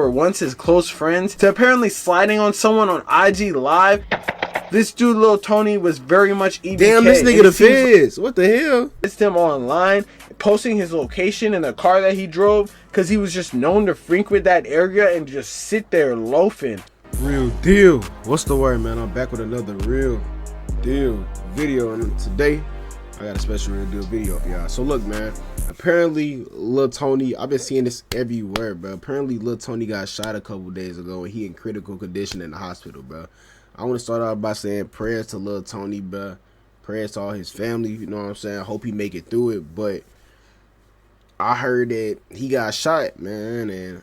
were once his close friends to apparently sliding on someone on IG Live. This dude Liltony was very much EBK. Damn, this nigga the feds. What the hell? It's him online posting his location in the car that he drove because he was just known to frequent that area and just sit there loafing. Real deal. What's the word, man? I'm back with another real deal video, and today I got a special real deal video for y'all. So look, man, apparently Liltony, I've been seeing this everywhere, bro. Apparently Liltony got shot a couple days ago and he in critical condition in the hospital, bro. I want to start out by saying prayers to Liltony, bro. Prayers to all his family, you know what I'm saying? I hope he make it through it. But I heard that he got shot, man, and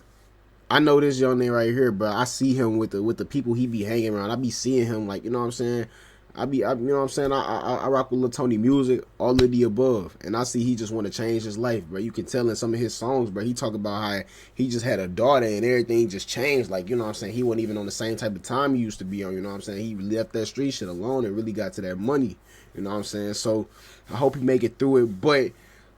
I know this young nigga right here, bro. I see him with the people he be hanging around. I be seeing him, like, you know what I'm saying? you know what I'm saying? I rock with Liltony music, all of the above, and I see he just want to change his life, bro. You can tell in some of his songs, bro. He talk about how he just had a daughter and everything just changed. Like, you know what I'm saying? He wasn't even on the same type of time he used to be on. You know what I'm saying? He left that street shit alone and really got to that money. You know what I'm saying? So I hope he make it through it. But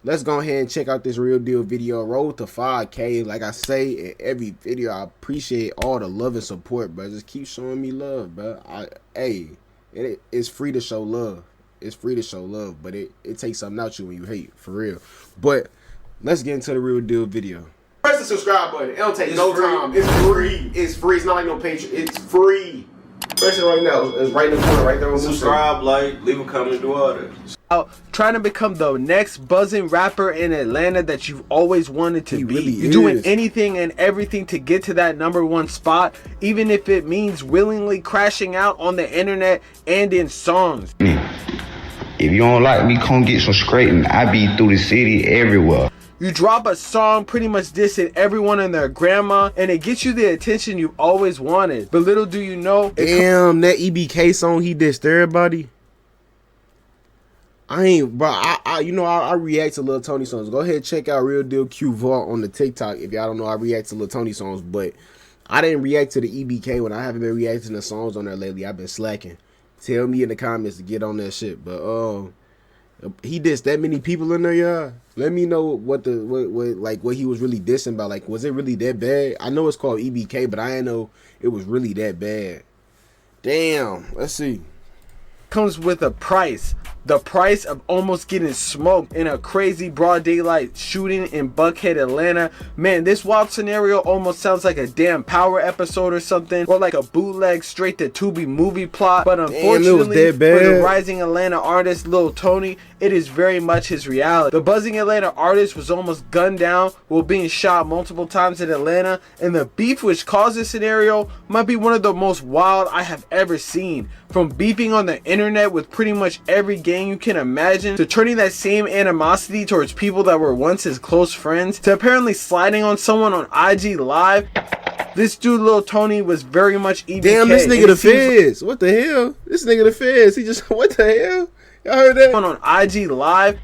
let's go ahead and check out this real deal video. Road to 5K. Like I say in every video, I appreciate all the love and support, bro. Just keep showing me love, bro. It's free to show love. It's free to show love, but it takes something out you when you hate, for real. But let's get into the real deal video. Press the subscribe button. It don't take no time. It's free. It's free. It's not like no Patreon. It's free. Press it right now. It's right in the corner, right there. Subscribe, like, leave a comment, do all that. Trying to become the next buzzing rapper in Atlanta that you've always wanted to be. Really You're doing anything and everything to get to that #1 spot, even if it means willingly crashing out on the internet and in songs. If you don't like me, come get some scraping. I be through the city everywhere. You drop a song pretty much dissing everyone and their grandma, and it gets you the attention you've always wanted. But little do you know, damn, that EBK song he dissed everybody. I ain't, bro. I react to Liltony songs. Go ahead and check out RealDealQ Vault on the TikTok if y'all don't know. I react to Liltony songs, but I didn't react to the EBK when I haven't been reacting to songs on there lately. I've been slacking. Tell me in the comments to get on that shit. But he dissed that many people in there, y'all. Let me know what he was really dissing about. Like, was it really that bad? I know it's called EBK, but I didn't know it was really that bad. Damn. Let's see. Comes with a price. The price of almost getting smoked in a crazy broad daylight shooting in Buckhead, Atlanta. Man, this wild scenario almost sounds like a damn Power episode or something, or like a bootleg straight to Tubi movie plot. But unfortunately, for the rising Atlanta artist Liltony, it is very much his reality. The buzzing Atlanta artist was almost gunned down while being shot multiple times in Atlanta, and the beef which caused this scenario might be one of the most wild I have ever seen. From beefing on the internet with pretty much every gang you can imagine, to turning that same animosity towards people that were once his close friends, to apparently sliding on someone on IG Live. This dude Liltony was very much EBK. Damn, this nigga the feds. What the hell? This nigga the feds. He just, what the hell? Y'all heard that? On IG Live.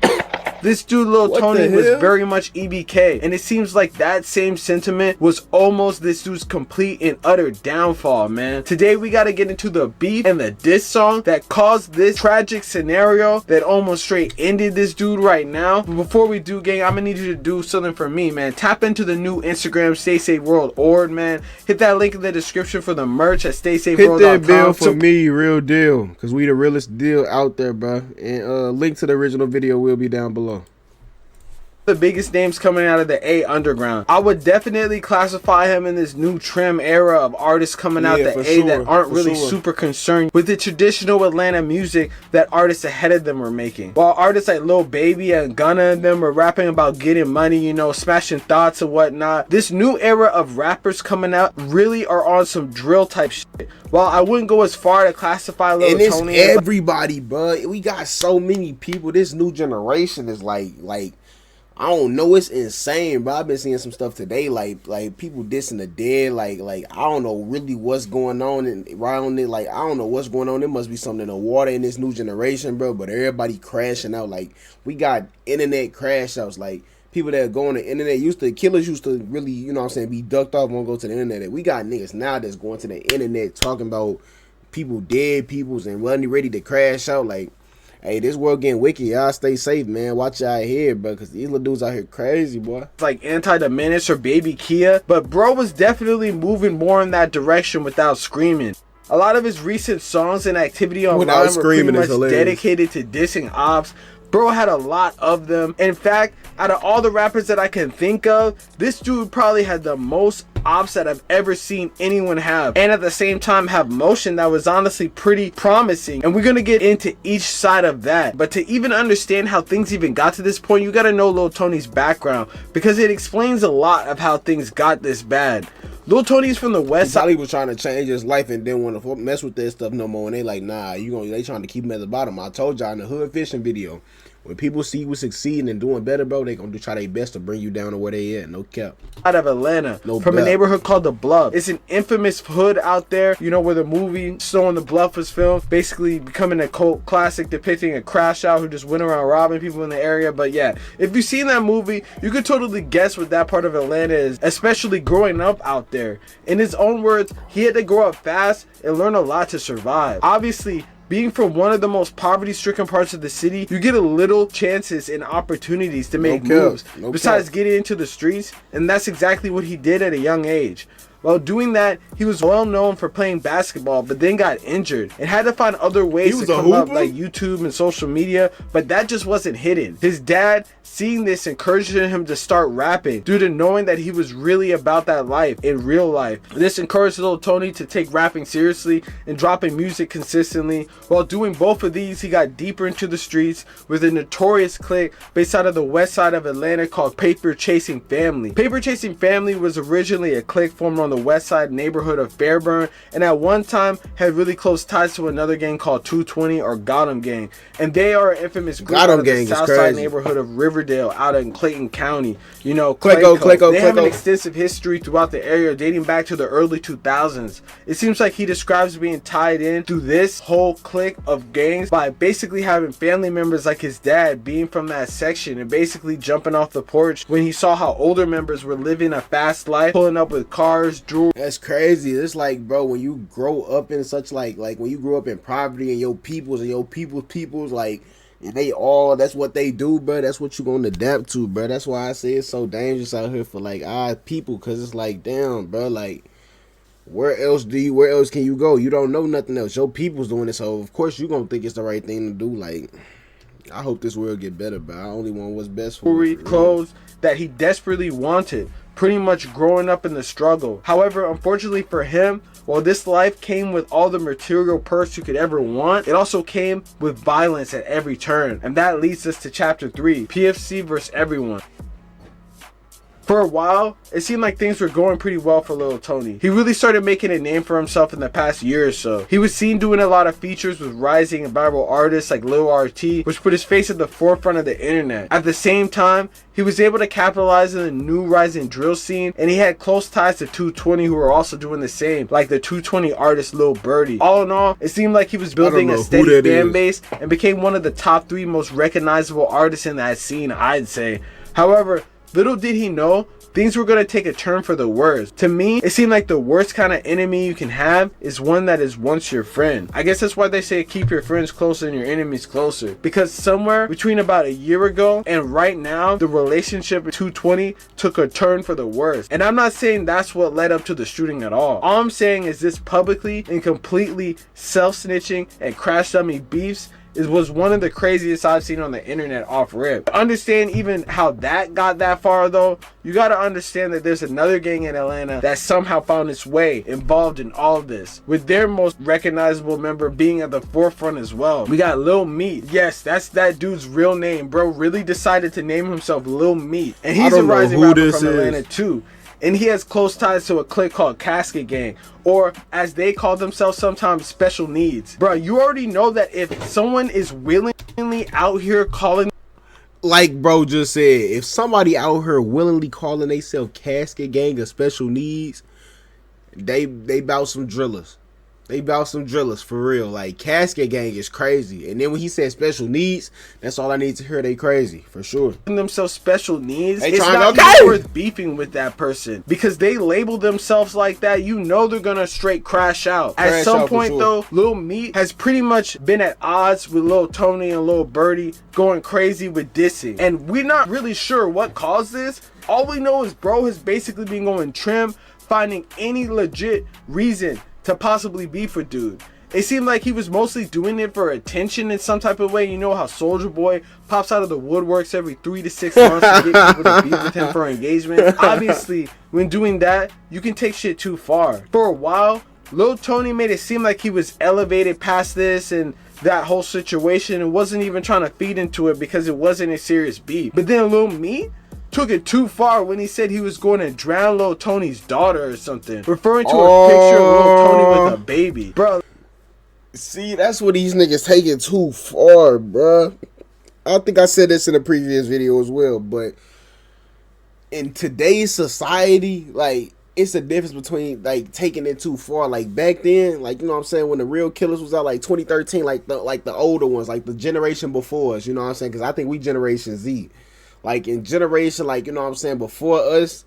This dude Liltony was very much EBK, and it seems like that same sentiment was almost this dude's complete and utter downfall, man. Today we gotta get into the beef and the diss song that caused this tragic scenario that almost straight ended this dude right now. But before we do, gang, I'm gonna need you to do something for me, man. Tap into the new Instagram StaySafeWorld, man. Hit that link in the description for the merch at StaySafeWorld.com. Hit that bill for me, real deal, because we the realest deal out there, bro. And link to the original video will be down below. The biggest names coming out of the A underground. I would definitely classify him in this new trim era of artists coming out the A that aren't really super concerned with the traditional Atlanta music that artists ahead of them were making. While artists like Lil Baby and Gunna and them were rapping about getting money, you know, smashing thoughts and whatnot, this new era of rappers coming out really are on some drill type shit. While I wouldn't go as far to classify Liltony, it's everybody, bro. We got so many people. This new generation is like I don't know, it's insane, bro. I've been seeing some stuff today, like people dissing the dead, like I don't know really what's going on and around it. Like, I don't know what's going on. There must be something in the water in this new generation, bro. But everybody crashing out. Like, we got internet crash outs. Like, people that go on the internet killers used to really, you know what I'm saying, be ducked off, won't go to the internet. We got niggas now that's going to the internet talking about people, dead peoples, and ready to crash out. Like, Hey, this world getting wicked. Y'all stay safe, man. Watch out here, bro, because these little dudes out here crazy, boy. It's like Anti-The Menace or Baby Kia, but bro was definitely moving more in that direction without screaming. A lot of his recent songs and activity online were pretty much dedicated to dissing Opps. Bro had a lot of them. In fact, out of all the rappers that I can think of, this dude probably had the most Opps that I've ever seen anyone have, and at the same time have motion that was honestly pretty promising. And we're gonna get into each side of that, but to even understand how things even got to this point, you gotta know Liltony's background, because it explains a lot of how things got this bad. Liltony's from the west side. He was trying to change his life and didn't want to mess with that stuff no more. And they like, nah, they trying to keep him at the bottom. I told y'all in the hood fishing video, when people see you succeeding and doing better, bro, they gonna try their best to bring you down to where they at. No cap. Out of Atlanta, no from doubt. a neighborhood called The Bluff. It's an infamous hood out there, you know, where the movie Snow on the Bluff was filmed, basically becoming a cult classic depicting a crash out who just went around robbing people in the area. But yeah, if you've seen that movie, you could totally guess what that part of Atlanta is, especially growing up out there. In his own words, he had to grow up fast and learn a lot to survive. Obviously, being from one of the most poverty-stricken parts of the city, you get a little chances and opportunities to make moves besides getting into the streets, and that's exactly what he did at a young age. While doing that, he was well known for playing basketball, but then got injured and had to find other ways to come up, like YouTube and social media, but that just wasn't hidden. His dad, seeing this, encouraged him to start rapping due to knowing that he was really about that life in real life. This encouraged Liltony to take rapping seriously and dropping music consistently. While doing both of these, he got deeper into the streets with a notorious clique based out of the west side of Atlanta called Paper Chasing Family. Paper Chasing Family was originally a clique formed on the west side neighborhood of Fairburn, and at one time had really close ties to another gang called 220 or Gotham Gang, and they are an infamous group out of the south side neighborhood of Riverdale out in Clayton County. You know, they have an extensive history throughout the area dating back to the early 2000s. It seems like he describes being tied in through this whole clique of gangs by basically having family members like his dad being from that section and basically jumping off the porch when he saw how older members were living a fast life, pulling up with cars, jewelry. That's crazy. It's like, bro, when you grow up in such like when you grow up in poverty and your peoples like, and they all, that's what they do, bro. That's what you gonna adapt to, bro. That's why I say it's so dangerous out here for like our people, cause it's like, damn, bro, like where else can you go? You don't know nothing else. Your people's doing it, so of course you gonna think it's the right thing to do. Like, I hope this world get better, but I only want what's best for me. Clothes that he desperately wanted, pretty much growing up in the struggle. However, unfortunately for him, while this life came with all the material perks you could ever want, it also came with violence at every turn. And that leads us to chapter 3, PFC versus everyone. For a while, it seemed like things were going pretty well for Liltony. He really started making a name for himself in the past year or so. He was seen doing a lot of features with rising and viral artists like Lil RT, which put his face at the forefront of the internet. At the same time, he was able to capitalize on the new rising drill scene, and he had close ties to 220 who were also doing the same, like the 220 artist Lil Birdie. All in all, it seemed like he was building a steady fan base and became one of the top 3 most recognizable artists in that scene, I'd say. However, little did he know, things were going to take a turn for the worse. To me, it seemed like the worst kind of enemy you can have is one that is once your friend. I guess that's why they say keep your friends closer and your enemies closer. Because somewhere between about a year ago and right now, the relationship with 220 took a turn for the worse. And I'm not saying that's what led up to the shooting at all. All I'm saying is this publicly and completely self-snitching and crash dummy beefs was one of the craziest I've seen on the internet off rip. To understand even how that got that far though, you gotta understand that there's another gang in Atlanta that somehow found its way involved in all of this, with their most recognizable member being at the forefront as well. We got Lil Meat. Yes, that's that dude's real name. Bro really decided to name himself Lil Meat, and he's a rising rapper from Atlanta too. And he has close ties to a clique called Casket Gang, or as they call themselves sometimes, Special Needs. Bro, you already know that if someone is willingly out here calling, like bro just said, if somebody out here willingly calling themselves Casket Gang or Special Needs, they bout some drillers. They about some drillers for real. Like Casket Gang is crazy. And then when he said special needs, that's all I need to hear. They crazy for sure. Themselves special needs. They It's trying not to even okay. worth beefing with that person because they label themselves like that. You know they're gonna straight crash out. At Crash some out for point sure. though, Lil Meat has pretty much been at odds with Lil Tony and Lil Birdie, going crazy with dissing. And we're not really sure what caused this. All we know is bro has basically been going trim, finding any legit reason to possibly beef with dude. It seemed like he was mostly doing it for attention in some type of way. You know how Soulja Boy pops out of the woodworks every 3 to 6 months to get people to beef with him for engagement. Obviously, when doing that, you can take shit too far. For a while, Lil Tony made it seem like he was elevated past this and that whole situation and wasn't even trying to feed into it because it wasn't a serious beef. But then Lil Meat took it too far when he said he was going to drown Lil Tony's daughter or something, referring to a picture of Lil Tony with a baby. Bro, see, that's what these niggas taking too far, bruh. I think I said this in a previous video as well, but in today's society, like, it's a difference between, like, taking it too far. Like, back then, like, you know what I'm saying, when the real killers was out, like, 2013, like the older ones, like, the generation before us, you know what I'm saying? Because I think we Generation Z. Like, in generation, like, you know what I'm saying, before us,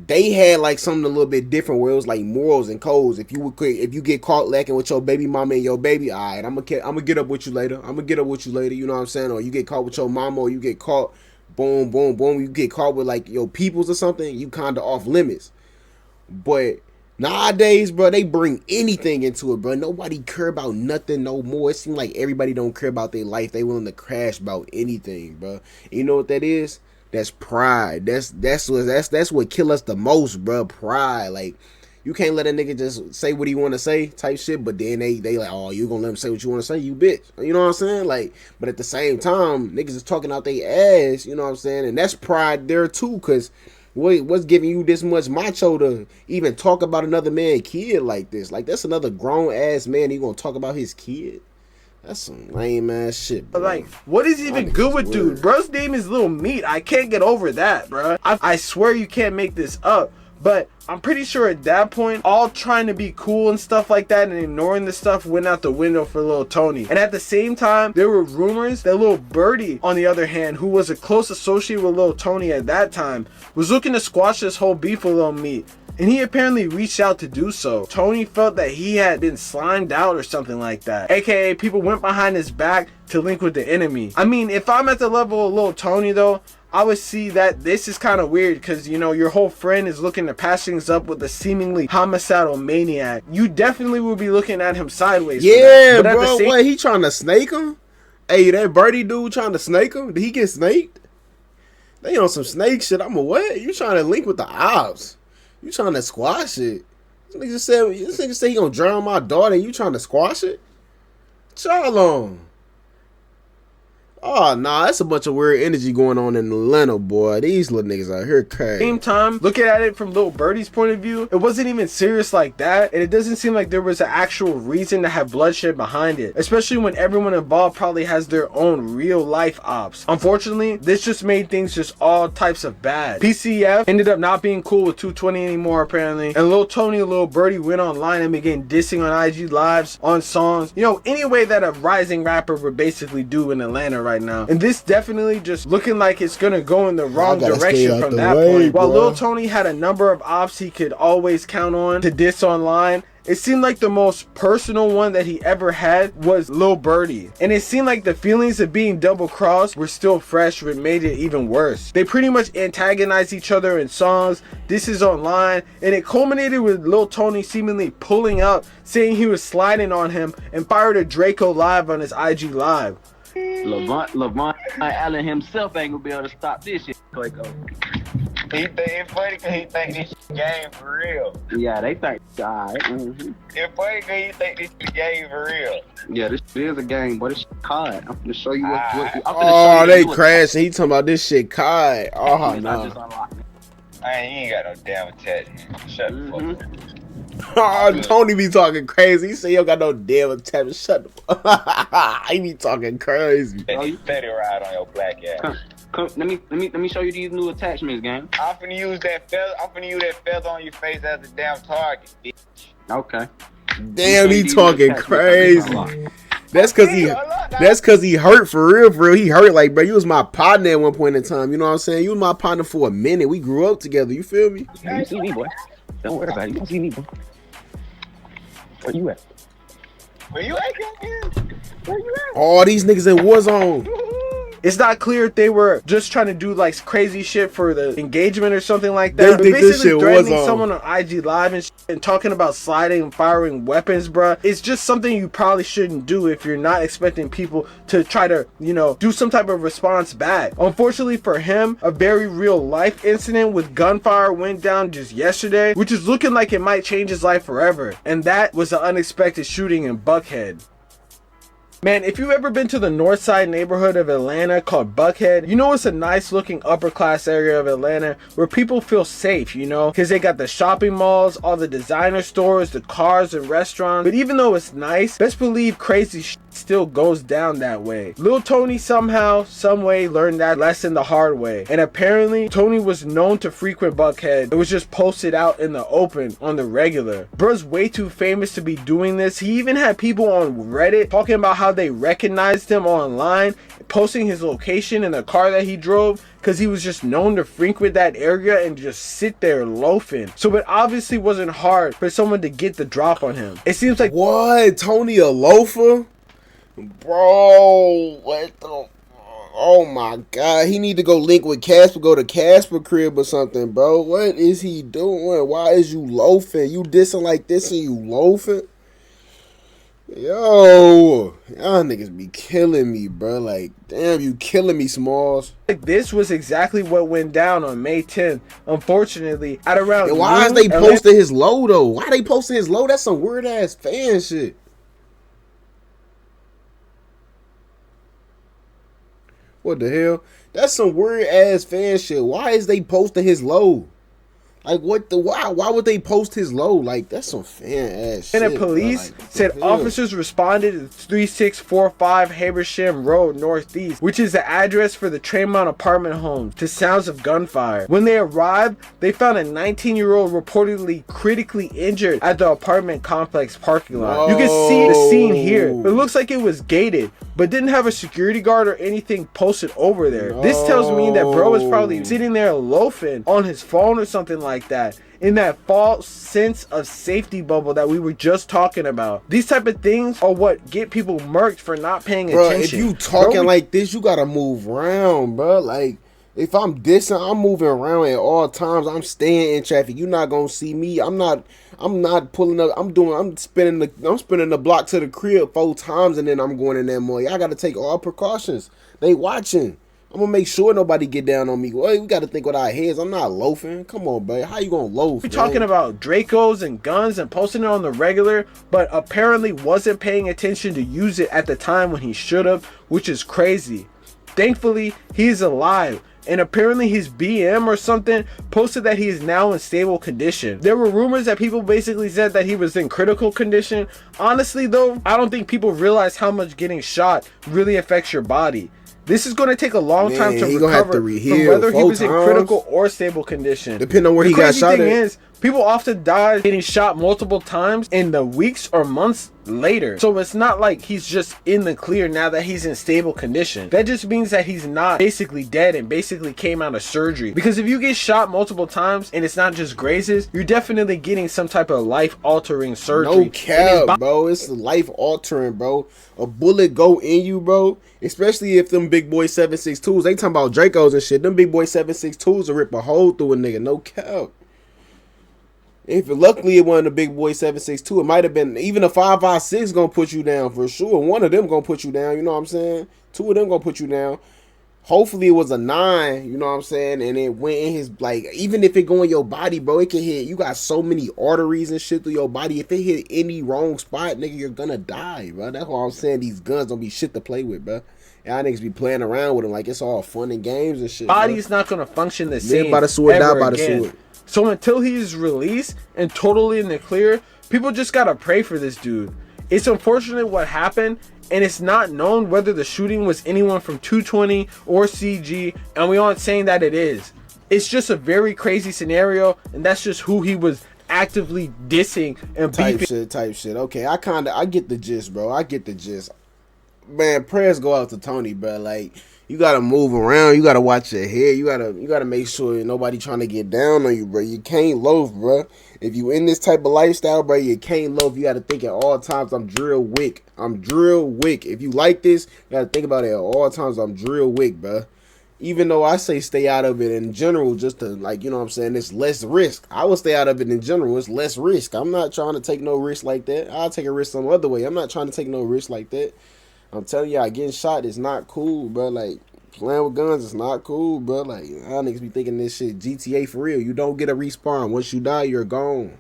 they had like something a little bit different where it was like morals and codes. If you get caught lacking with your baby mama and your baby, all right, I'm gonna get up with you later. You know what I'm saying? Or you get caught with your mama, or you get caught, boom, boom, boom. You get caught with like your peoples or something, you kind of off limits. But nowadays, bro, they bring anything into it, bro. Nobody care about nothing no more. It seems like everybody don't care about their life. They willing to crash about anything, bro. And you know what that is? That's pride. That's what kill us the most, bro. Pride. Like, you can't let a nigga just say what he want to say type shit, but then they like, oh, you gonna let him say what you want to say, you bitch. You know what I'm saying? Like, but at the same time, niggas is talking out their ass, you know what I'm saying? And that's pride there too, because what's giving you this much macho to even talk about another man's kid like this? Like, that's another grown ass man, he gonna talk about his kid? That's some lame ass shit, bro. like, what is even good with dude? Bro's name is Lil Meat. I can't get over that, bro. I swear you can't make this up. But I'm pretty sure at that point, all trying to be cool and stuff like that and ignoring the stuff went out the window for Lil Tony. And at the same time, there were rumors that Lil Birdie, on the other hand, who was a close associate with Lil Tony at that time, was looking to squash this whole beef with Lil Meat. And he apparently reached out to do so. Tony felt that he had been slimed out or something like that. AKA, people went behind his back to link with the enemy. I mean, if I'm at the level of Lil Tony though, I would see that this is kind of weird because, you know, your whole friend is looking to patch things up with a seemingly homicidal maniac. You definitely will be looking at him sideways. Yeah, bro. What, he trying to snake him? Hey, that Birdie dude trying to snake him? Did he get snaked? They on some snake shit. I'm a what? You trying to link with the Opps? You trying to squash it? This nigga said he gonna drown my daughter and you trying to squash it? Y'all on. Oh, nah, that's a bunch of weird energy going on in Atlanta, boy. These little niggas out here crazy. Same time, looking at it from Lil Birdie's point of view, it wasn't even serious like that, and it doesn't seem like there was an actual reason to have bloodshed behind it, especially when everyone involved probably has their own real life ops. Unfortunately, this just made things just all types of bad. PCF ended up not being cool with 220 anymore apparently, and Lil Tony and Lil Birdie went online and began dissing on IG lives, on songs, you know, any way that a rising rapper would basically do in Atlanta right now. And this definitely just looking like it's gonna go in the wrong direction from that point. While Lil Tony had a number of ops he could always count on to diss online, it seemed like the most personal one that he ever had was Lil Birdie. And it seemed like the feelings of being double crossed were still fresh, which made it even worse. They pretty much antagonized each other in songs, disses online, and it culminated with Lil Tony seemingly pulling up, saying he was sliding on him, and fired a Draco live on his IG live. Levant Allen himself ain't gonna be able to stop this shit. He think it's funny because he think this game for real. Yeah, they think, alright. It's funny because he think this game for real. Yeah, this is a game, but it's COD. I'm finna show you what I'm finna oh, show you they crashing. He talking about this shit COD. Oh, I no. just unlocked it. Man, you ain't got no damn attachment. Shut the fuck up. Oh, Tony be talking crazy. He say you don't got no damn attachment. Shut the fuck up. He be talking crazy. Let it ride on your black ass. Come, let me show you these new attachments, gang. I'm finna use that feather. I'm finna use that feather on your face as a damn target, bitch. Okay. Damn, he talking crazy. That's cause he hurt for real, for real. He hurt like, bro, you was my partner at one point in time. You know what I'm saying? You was my partner for a minute. We grew up together. You feel me? You see me, boy. Don't worry about it. You don't see me, boy. Where you at? Where you at, King? Where you at? All these niggas in Warzone. It's not clear if they were just trying to do like crazy shit for the engagement or something like that. They think this basically shit threatening was on. someone on IG Live and talking about sliding and firing weapons, bruh. It's just something you probably shouldn't do if you're not expecting people to try to, you know, do some type of response back. Unfortunately for him, a very real life incident with gunfire went down just yesterday, which is looking like it might change his life forever. And that was an unexpected shooting in Buckhead. Man, if you've ever been to the north side neighborhood of Atlanta called Buckhead, you know it's a nice looking upper class area of Atlanta where people feel safe, you know, because they got the shopping malls, all the designer stores, the cars and restaurants. But even though it's nice, best believe crazy shit still goes down that way. Liltony somehow, some way learned that lesson the hard way. And apparently, Tony was known to frequent Buckhead. It was just posted out in the open on the regular. Bruh's way too famous to be doing this. He even had people on Reddit talking about how they recognized him online, posting his location in the car that he drove, because he was just known to frequent that area and just sit there loafing. So it obviously wasn't hard for someone to get the drop on him. It seems like, What? Tony a loafer? Bro, what the? Oh my God, he need to go link with Casper, go to Casper crib or something, bro. What is he doing? Why is you loafing? You dissing like this and you loafing? Yo, y'all niggas be killing me, bro. Like, damn, you killing me, Smalls. this was exactly what went down on May 10th. Unfortunately, at around And why is they posting his low though? Why they posting his low? That's some weird ass fan shit. What the hell? That's some weird ass fan shit. Why is they posting his low? Like what the why would they post his low? Like that's some fan ass shit. And the police like, said officers responded to 3645 Habersham Road Northeast, which is the address for the Tremont apartment home, to sounds of gunfire. When they arrived, they found a 19-year-old reportedly critically injured at the apartment complex parking lot. You can see the scene here. It looks like it was gated, but didn't have a security guard or anything posted over there. This tells me that bro was probably sitting there loafing on his phone or something like that, in that false sense of safety bubble that we were just talking about. These type of things are what get people murked for not paying attention. If you talking like this, you gotta move around, bro. Like if I'm dissing, I'm moving around at all times. I'm staying in traffic. You're not gonna see me. I'm not pulling up. I'm spinning the block to the crib 4 times and then I'm going in there more. Y'all gotta take all precautions. They watching. I'm gonna make sure nobody get down on me. Well, we gotta think with our heads. I'm not loafing. Come on, babe. How you gonna loaf? We're talking about Dracos and guns and posting it on the regular, but apparently wasn't paying attention to use it at the time when he should have, which is crazy. Thankfully, he's alive. And apparently his BM or something posted that he is now in stable condition. There were rumors that people basically said that he was in critical condition. Honestly though, I don't think people realize how much getting shot really affects your body. This is going to take a long time to recover from whether he was in critical or stable condition. Depending on where he got shot at. The crazy thing is, people often die getting shot multiple times in the weeks or months later. So it's not like he's just in the clear now that he's in stable condition. That just means that he's not basically dead and basically came out of surgery. Because if you get shot multiple times and it's not just grazes, you're definitely getting some type of life-altering surgery. No cap, bro. It's life-altering, bro. A bullet go in you, bro. Especially if them big boy 7.62s, they talking about Dracos and shit. Them big boy 7.62s will rip a hole through a nigga. No cap. If luckily it wasn't a big boy 7.62, it might have been even a 5.56 gonna put you down for sure. One of them gonna put you down, you know what I'm saying? 2 of them gonna put you down. Hopefully it was a 9, you know what I'm saying? And it went in his, like, even if it go in your body, bro, it can hit. You got so many arteries and shit through your body. If it hit any wrong spot, nigga, you're gonna die, bro. That's why I'm saying these guns don't be shit to play with, bro. Y'all niggas be playing around with them like it's all fun and games and shit. Body's not gonna function the same. Live by the sword, die by the sword. So until he's released and totally in the clear, people just gotta pray for this dude. It's unfortunate what happened, and it's not known whether the shooting was anyone from 220 or CG, and we aren't saying that it is. It's just a very crazy scenario, and that's just who he was actively dissing and beefing. Type shit. Okay, I get the gist, bro. I get the gist. Man, prayers go out to Tony, bro. Like, you gotta move around. You gotta watch your head. You gotta make sure nobody trying to get down on you, bro. You can't loaf, bro. If you in this type of lifestyle, bro, you can't loaf. You gotta think at all times, I'm drill wick. I'm drill wick. If you like this, you gotta think about it at all times. I'm drill wick, bro. Even though I say stay out of it in general, just to, like, you know what I'm saying, it's less risk. I will stay out of it in general. It's less risk. I'm not trying to take no risk like that. I'll take a risk some other way. I'm not trying to take no risk like that. I'm telling y'all, getting shot is not cool, bro. Like, playing with guns is not cool, bro. Like, y'all niggas be thinking this shit GTA for real. You don't get a respawn. Once you die, you're gone.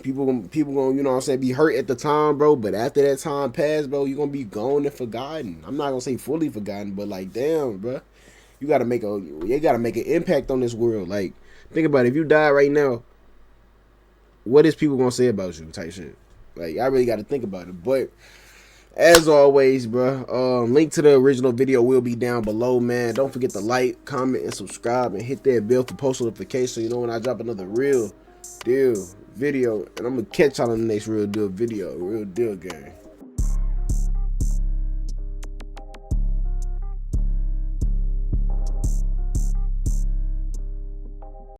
People gonna, you know what I'm saying, be hurt at the time, bro. But after that time passed, bro, you're gonna be gone and forgotten. I'm not gonna say fully forgotten, but like, damn, bro. You gotta make an impact on this world. Like, think about it. If you die right now, what is people gonna say about you? Type shit. Like, I really gotta think about it. But as always, bro, link to the original video will be down below, man. Don't forget to like, comment, and subscribe, and hit that bell for post notifications so you know when I drop another real deal video. And I'm gonna catch y'all in the next real deal video. Real deal gang.